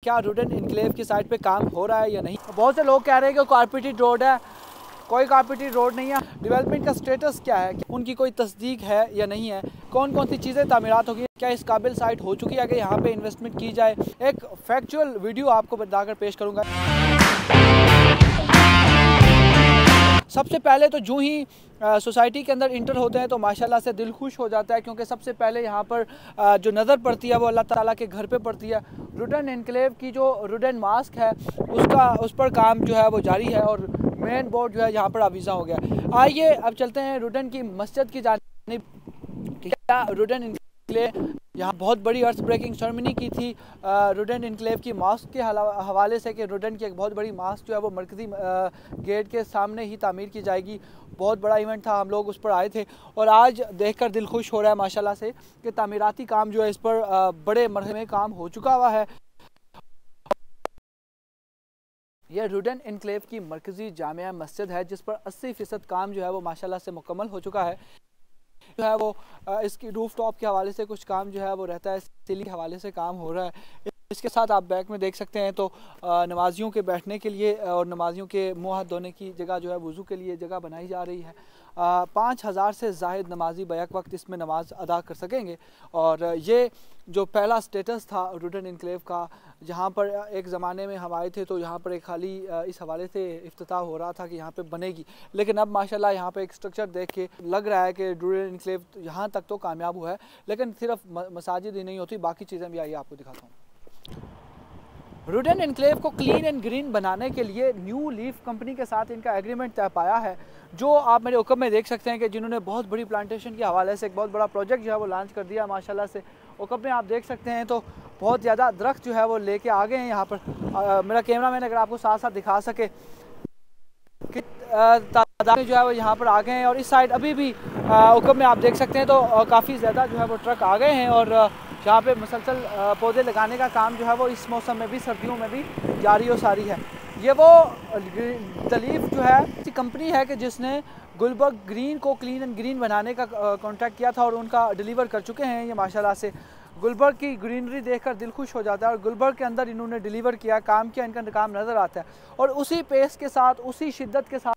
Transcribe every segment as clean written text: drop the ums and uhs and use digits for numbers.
क्या रुडेन इनक्लेव की साइड पे काम हो रहा है या नहीं। बहुत से लोग कह रहे हैं कि कारपेटेड रोड है, कोई कारपेटेड रोड नहीं है। डेवलपमेंट का स्टेटस क्या है, उनकी कोई तस्दीक है या नहीं है, कौन कौन सी चीज़ें तामीरात होगी, क्या इस काबिल साइट हो चुकी है कि यहाँ पे इन्वेस्टमेंट की जाए। एक फैक्चुअल वीडियो आपको बताकर पेश करूँगा। सबसे पहले तो जो ही सोसाइटी के अंदर इंटर होते हैं तो माशाल्लाह से दिल खुश हो जाता है, क्योंकि सबसे पहले यहाँ पर जो नज़र पड़ती है वो अल्लाह ताला के घर पे पड़ती है। रुडेन इनक्लेव की जो रुडेन मास्क है उस पर काम जो है वो जारी है और मेन बोर्ड जो है यहाँ पर अवीज़ा हो गया। आइए अब चलते हैं रुडेन की मस्जिद की जानिब। क्या रुडेन इनक्लेव यहाँ बहुत बड़ी अर्थ ब्रेकिंग सेरेमनी की थी रुडेन इनक्लेव की मास्क के हवाले से कि रुडेन की एक बहुत बड़ी मास्क जो है वो मरकज़ी गेट के सामने ही तामीर की जाएगी। बहुत बड़ा इवेंट था, हम लोग उस पर आए थे और आज देखकर दिल खुश हो रहा है माशाल्लाह से कि तामीराती काम जो है इस पर बड़े मरहले में काम हो चुका हुआ है। यह रुडेन इनक्लेव की मरकज़ी जामिया मस्जिद है जिस पर 80% काम जो है वो माशाल्लाह से मुकम्मल हो चुका है। जो है वो इसकी रूफ टॉप के हवाले से कुछ काम जो है वो रहता है, सीलिंग के हवाले से काम हो रहा है। इसके साथ आप बैक में देख सकते हैं तो नमाजियों के बैठने के लिए और नमाजियों के मुँह हाथ धोने की जगह जो है वज़ू के लिए जगह बनाई जा रही है। 5000 से ज़ायद नमाजी बैक वक्त इसमें नमाज अदा कर सकेंगे। और ये जो पहला स्टेटस था रुडेन इनक्लेव का, जहाँ पर एक ज़माने में हम आए थे तो यहाँ पर एक खाली इस हवाले से इफ्तिताह हो रहा था कि यहाँ पे बनेगी, लेकिन अब माशाल्लाह यहाँ पे एक स्ट्रक्चर देख के लग रहा है कि रुडेन इनक्लेव यहाँ तक तो कामयाब हुआ है। लेकिन सिर्फ मसाजिद ही नहीं होती, बाकी चीज़ें भी आइए आपको दिखाता हूँ। रुडेन इनक्लेव को क्लीन एंड ग्रीन बनाने के लिए न्यू लीफ कंपनी के साथ इनका एग्रीमेंट तय पाया है, जो आप मेरे हुक्म में देख सकते हैं कि जिन्होंने बहुत बड़ी प्लांटेशन के हवाले से एक बहुत बड़ा प्रोजेक्ट जो है वो लॉन्च कर दिया माशाल्लाह से। हुक्म में आप देख सकते हैं तो बहुत ज़्यादा दरख्त जो है वो लेके आ गए हैं यहाँ पर। मेरा कैमरा मैन अगर आपको साथ साथ दिखा सके कि तादाद जो है वो यहाँ पर आ गए हैं। और इस साइड अभी भी हुक्म में आप देख सकते हैं तो काफ़ी ज़्यादा जो है वो ट्रक आ गए हैं और यहाँ पे मुसलसल पौधे लगाने का काम जो है वो इस मौसम में भी, सर्दियों में भी जारी और सारी है। ये वो तलीफ जो है कंपनी है कि जिसने गुलबर्ग ग्रीन को क्लीन एंड ग्रीन बनाने का कॉन्ट्रैक्ट किया था और उनका डिलीवर कर चुके हैं ये माशाल्लाह से। गुलबर्ग की ग्रीनरी देखकर दिल खुश हो जाता है और गुलबर्ग के अंदर इन्होंने डिलीवर किया, काम किया, इनका काम नज़र आता है। और उसी पेस के साथ, उसी शिद्दत के साथ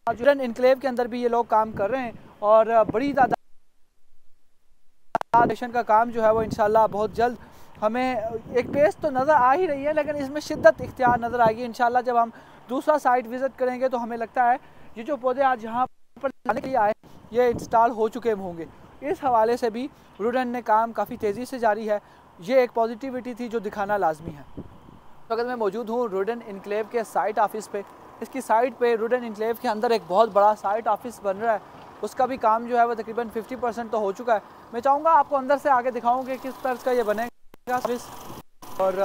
रुडेन इनक्लेव के अंदर भी ये लोग काम कर रहे हैं और बड़ी तादाद का काम जो है वो इंशाल्लाह बहुत जल्द हमें एक पेस तो नज़र आ ही रही है, लेकिन इसमें शिद्दत इख्तियार नज़र आएगी इंशाल्लाह। जब हम दूसरा साइट विज़िट करेंगे तो हमें लगता है ये जो पौधे आज यहाँ पर लगाने के लिए आए ये इंस्टॉल हो चुके होंगे। इस हवाले से भी रुडेन ने काम काफ़ी तेज़ी से जारी है। ये एक पॉजिटिविटी थी जो दिखाना लाजमी है। तो अगर मैं मौजूद हूँ रुडेन इनक्लेव के साइट ऑफिस पे, इसकी साइट पे रुडेन इनक्लेव के अंदर एक बहुत बड़ा साइट ऑफिस बन रहा है, उसका भी काम जो है वो तकरीबन 50% तो हो चुका है। मैं चाहूँगा आपको अंदर से आगे दिखाऊँ कि किस तरह का ये बनेगा ऑफिस। और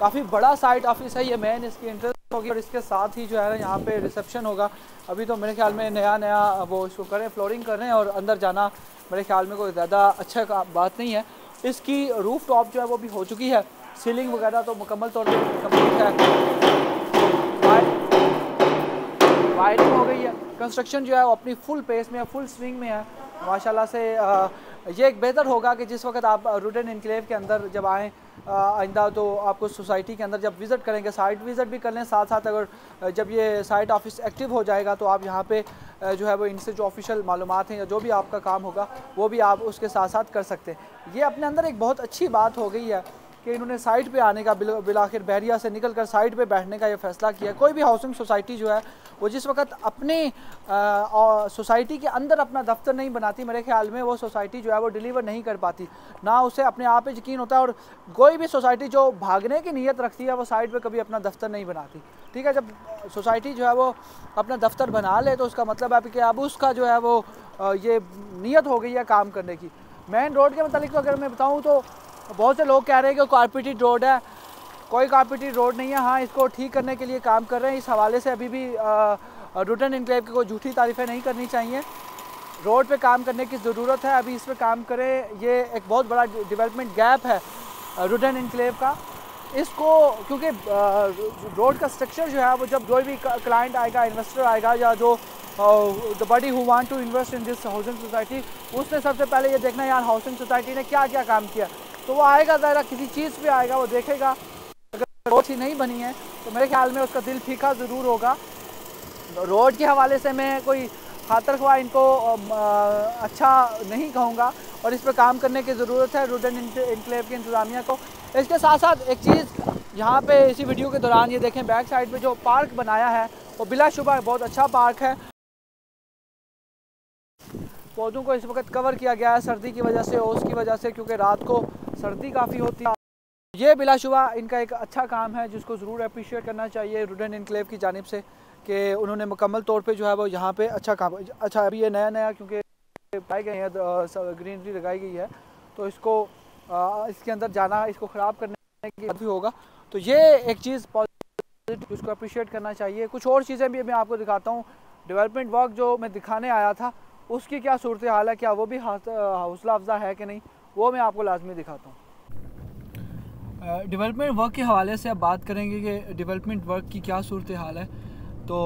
काफ़ी बड़ा साइट ऑफिस है ये, मेन इसकी एंट्रेंस होगी और इसके साथ ही जो है यहाँ पे रिसेप्शन होगा। अभी तो मेरे ख्याल में नया वो इसको करें, फ्लोरिंग कर रहे हैं और अंदर जाना मेरे ख्याल में कोई ज़्यादा अच्छा बात नहीं है। इसकी रूफ टॉप जो है वो भी हो चुकी है, सीलिंग वगैरह तो मुकम्मल तौर पर कम्प्लीट है, वायरिंग हो गई है। कंस्ट्रक्शन जो है वो अपनी फुल पेस में है, फुल स्विंग में है माशाल्लाह से। ये एक बेहतर होगा कि जिस वक्त आप रुडेन इनक्लेव के अंदर जब आएँ आइंदा तो आपको सोसाइटी के अंदर जब विज़िट करेंगे, साइट विज़िट भी कर लें साथ साथ। अगर जब ये साइट ऑफिस एक्टिव हो जाएगा तो आप यहाँ पे जो है वो इनसे जो ऑफिशियल मालूमात हैं या जो भी आपका काम होगा वो भी आप उसके साथ साथ कर सकते हैं। ये अपने अंदर एक बहुत अच्छी बात हो गई है कि इन्होंने साइट पे आने का बिलाखिर बहरिया से निकल कर साइट पे बैठने का ये फ़ैसला किया। कोई भी हाउसिंग सोसाइटी जो है वो जिस वक्त अपने सोसाइटी के अंदर अपना दफ्तर नहीं बनाती, मेरे ख्याल में वो सोसाइटी जो है वो डिलीवर नहीं कर पाती, ना उसे अपने आप पे यकीन होता है। और कोई भी सोसाइटी जो भागने की नीयत रखती है वो साइट पे कभी अपना दफ्तर नहीं बनाती। ठीक है, जब सोसाइटी जो है वो अपना दफ्तर बना ले तो उसका मतलब है कि अब उसका जो है वो ये नीयत हो गई है काम करने की। मेन रोड के मतलब तो अगर मैं बताऊँ तो बहुत से लोग कह रहे हैं कि कारपेटेड रोड है, कोई कारपेटेड रोड नहीं है। हाँ, इसको ठीक करने के लिए काम कर रहे हैं। इस हवाले से अभी भी रुडेन इनक्लेव की कोई झूठी तारीफ़ें नहीं करनी चाहिए। रोड पे काम करने की ज़रूरत है, अभी इस पर काम करें। ये एक बहुत बड़ा डेवलपमेंट गैप है रुडेन इनक्लेव का। इसको क्योंकि रोड का स्ट्रक्चर जो है वो जब कोई भी क्लाइंट आएगा, इन्वेस्टर आएगा या जो the buddy who want to invest in this housing society, उसने सबसे पहले ये देखना यार हाउसिंग सोसाइटी ने क्या क्या काम किया। तो वो आएगा ज़रा किसी चीज़ पे आएगा, वो देखेगा अगर रोड ही नहीं बनी है तो मेरे ख्याल में उसका दिल फीका ज़रूर होगा। रोड के हवाले से मैं कोई खातर ख्वाह इनको अच्छा नहीं कहूँगा और इस पर काम करने की ज़रूरत है रुडेन एन्क्लेव की इंतज़ामिया को। इसके साथ साथ एक चीज़ यहाँ पे इसी वीडियो के दौरान ये देखें, बैक साइड पे जो पार्क बनाया है वो बिलाशुबा बहुत अच्छा पार्क है। पौधों को इस वक्त कवर किया गया है सर्दी की वजह से, ओस की वजह से, क्योंकि रात को सर्दी काफ़ी होती है। ये बिलाशुबा इनका एक अच्छा काम है जिसको ज़रूर अप्रिशिएट करना चाहिए रुडेन एन्क्लेव की जानिब से कि उन्होंने मुकम्मल तौर पे जो है वो यहाँ पे अच्छा काम। अच्छा अभी ये नया क्योंकि लगाए गए हैं, ग्रीनरी लगाई गई है, तो इसको इसके अंदर जाना, इसको ख़राब करने की भी होगा। तो ये एक चीज़ पॉजिटिव, उसको अप्रिशिएट करना चाहिए। कुछ और चीज़ें भी मैं आपको दिखाता हूँ। डेवलपमेंट वर्क जो मैं दिखाने आया था उसकी क्या सूरत हाल है, क्या वो भी हौसला अफजा है कि नहीं, वो मैं आपको लाजमी दिखाता हूँ। डेवलपमेंट वर्क के हवाले से अब बात करेंगे कि डेवलपमेंट वर्क की क्या सूरत हाल है। तो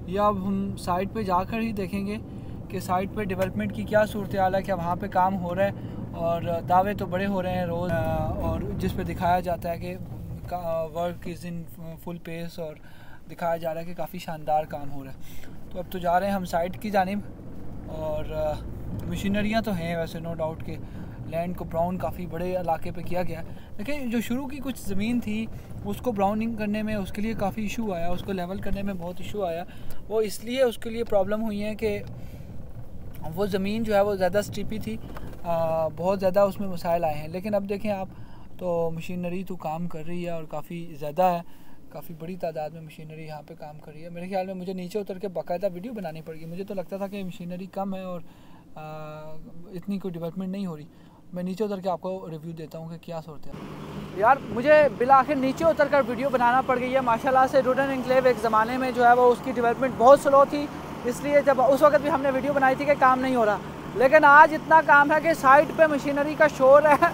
यह अब हम साइट पे जाकर ही देखेंगे कि साइट पे डेवलपमेंट की क्या सूरत हाल है, क्या वहाँ पे काम हो रहा है। और दावे तो बड़े हो रहे हैं रोज़, और जिस पे दिखाया जाता है कि work is in full pace और दिखाया जा रहा है कि काफ़ी शानदार काम हो रहा है। तो अब तो जा रहे हैं हम साइट की जानिब, और मशीनरियाँ तो हैं वैसे, नो डाउट के लैंड को ब्राउन काफ़ी बड़े इलाके पे किया गया है, लेकिन जो शुरू की कुछ ज़मीन थी उसको ब्राउनिंग करने में उसके लिए काफ़ी इशू आया, उसको लेवल करने में बहुत इशू आया। वो इसलिए उसके लिए प्रॉब्लम हुई है कि वो ज़मीन जो है वो ज़्यादा स्टीपी थी, बहुत ज़्यादा उसमें मसाइल आए हैं। लेकिन अब देखें आप, तो मशीनरी तो काम कर रही है और काफ़ी ज़्यादा है, काफ़ी बड़ी तादाद में मशीनरी यहाँ पे काम कर रही है। मेरे ख्याल में मुझे नीचे उतर के बाकायदा वीडियो बनानी पड़ेगी। मुझे तो लगता था कि मशीनरी कम है और इतनी कोई डेवलपमेंट नहीं हो रही। मैं नीचे उतर के आपको रिव्यू देता हूँ कि क्या सूरत है। यार मुझे बिलाखिर नीचे उतर कर वीडियो बनाना पड़ गई है। माशाल्लाह से रुडेन एन्क्लेव एक ज़माने में जो है वो उसकी डेवलपमेंट बहुत स्लो थी, इसलिए जब उस वक्त भी हमने वीडियो बनाई थी कि काम नहीं हो रहा, लेकिन आज इतना काम है कि साइड पे मशीनरी का शोर है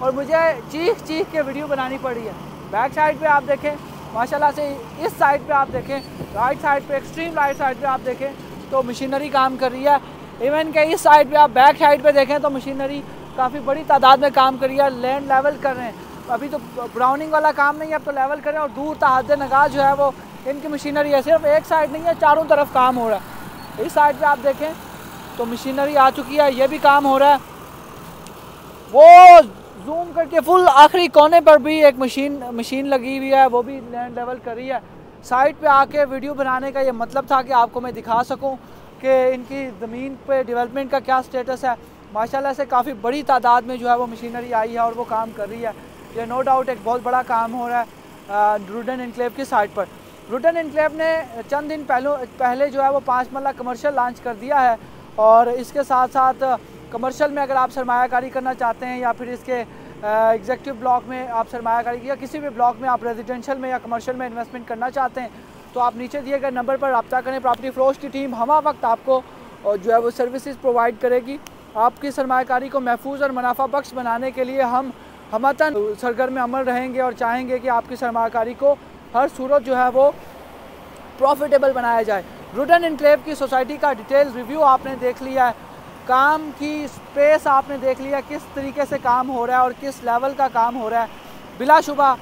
और मुझे चीख के वीडियो बनानी पड़ी है। बैक साइड पे आप देखें माशाल्लाह से, इस साइड पे आप देखें, राइट साइड पे, एक्सट्रीम राइट साइड पे आप देखें तो मशीनरी काम कर रही है। इवन के इस साइड पे आप बैक साइड पे देखें तो मशीनरी काफ़ी बड़ी तादाद में काम कर रही है। लैंड लेवल कर रहे हैं, अभी तो ब्राउनिंग वाला काम नहीं है, अब तो लेवल कर रहे हैं। और दूर तहद नगाह जो है वो इनकी मशीनरी है, सिर्फ एक साइड नहीं है, चारों तरफ काम हो रहा है। इस साइड पे आप देखें तो मशीनरी आ चुकी है, ये भी काम हो रहा है। वो जूम करके फुल आखिरी कोने पर भी एक मशीन लगी हुई है, वो भी लैंड लेवल कर रही है। साइड पे आके वीडियो बनाने का ये मतलब था कि आपको मैं दिखा सकूं कि इनकी ज़मीन पे डेवलपमेंट का क्या स्टेटस है। माशाल्लाह से काफ़ी बड़ी तादाद में जो है वो मशीनरी आई है और वो काम कर रही है। ये नो डाउट एक बहुत बड़ा काम हो रहा है रुडेन एन्क्लेव की साइट पर। रुडेन एन्क्लेव ने चंद दिन पहले जो है वो 5 मरला कमर्शियल लॉन्च कर दिया है, और इसके साथ साथ कमर्शियल में अगर आप सरमायाकारी करना चाहते हैं या फिर इसके एग्जेक्टिव ब्लॉक में आप सरमायाकारी या किसी भी ब्लॉक में आप रेजिडेंशियल में या कमर्शियल में इन्वेस्टमेंट करना चाहते हैं तो आप नीचे दिए गए नंबर पर रब्ता करें। प्रॉपर्टी फ्रोश की टीम हमा वक्त आपको जो है वो सर्विसेज प्रोवाइड करेगी। आपकी सरमायाकारी को महफूज और मुनाफा बख्श बनाने के लिए हम हमतन सरगर्म अमल रहेंगे और चाहेंगे कि आपकी सरमायाकारी को हर सूरत जो है वो प्रॉफिटेबल बनाया जाए। रुडेन एन्क्लेव की सोसाइटी का डिटेल रिव्यू आपने देख लिया है, काम की स्पेस आपने देख लिया, किस तरीके से काम हो रहा है और किस लेवल का काम हो रहा है। बिलाशुबा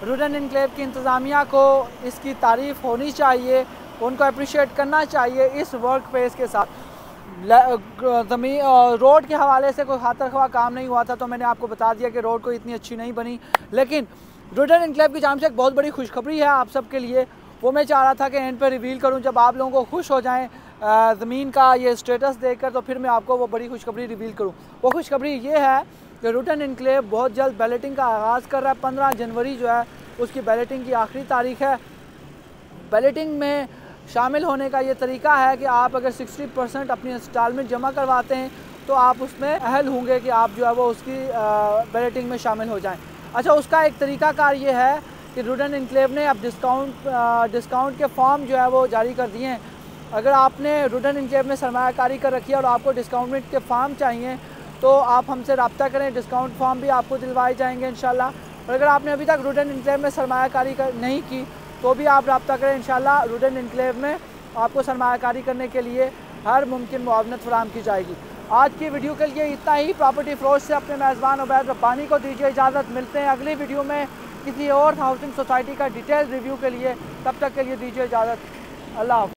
रुडेन एन्क्लेव की इंतज़ामिया को इसकी तारीफ़ होनी चाहिए, उनको अप्रिशिएट करना चाहिए इस वर्क पेस के साथ। ज़मीन रोड के हवाले से कोई खातर ख्वाह काम नहीं हुआ था, तो मैंने आपको बता दिया कि रोड कोई इतनी अच्छी नहीं बनी, लेकिन रुडेन एन्क्लेव की जानिब से एक बहुत बड़ी खुशखबरी है आप सबके लिए। वो मैं चाह रहा था कि एंड पे रिवील करूं, जब आप लोगों को खुश हो जाएं ज़मीन का ये स्टेटस देखकर, तो फिर मैं आपको वो बड़ी खुशखबरी रिवील करूं। वो खुशखबरी ये है कि रुडेन एन्क्लेव बहुत जल्द बैलेटिंग का आगाज़ कर रहा है। 15 जनवरी जो है उसकी बैलेटिंग की आखिरी तारीख है। बैलेटिंग में शामिल होने का ये तरीका है कि आप अगर 60% अपनी इंस्टॉलमेंट जमा करवाते हैं तो आप उसमें अहल होंगे कि आप जो है वो उसकी बैलेटिंग में शामिल हो जाएं। अच्छा, उसका एक तरीकाकार ये है कि रुडेन एन्क्लेव ने अब डिस्काउंट के फॉर्म जो है वो जारी कर दिए हैं। अगर आपने रुडेन एन्क्लेव में सरमायाकारी कर रखी है और आपको डिस्काउंट के फॉर्म चाहिए तो आप हमसे रब्ता करें, डिस्काउंट फॉर्म भी आपको दिलवाए जाएंगे इंशाल्लाह। और अगर आपने अभी तक रुडेन एन्क्लेव में सरमायाकारी नहीं की तो भी आप रब्ता करें, इंशाल्लाह रुडेन एन्क्लेव में आपको सरमायाकारी करने के लिए हर मुमकिन मुआवनत फराहम की जाएगी। आज की वीडियो के लिए इतना ही। प्रॉपर्टी फरोश से अपने मेज़बान उबैद रब्बानी को दीजिए इजाज़त। मिलते हैं अगली वीडियो में किसी और हाउसिंग सोसाइटी का डिटेल रिव्यू के लिए। तब तक के लिए दीजिए इजाज़त। अल्लाह हाफ़िज़।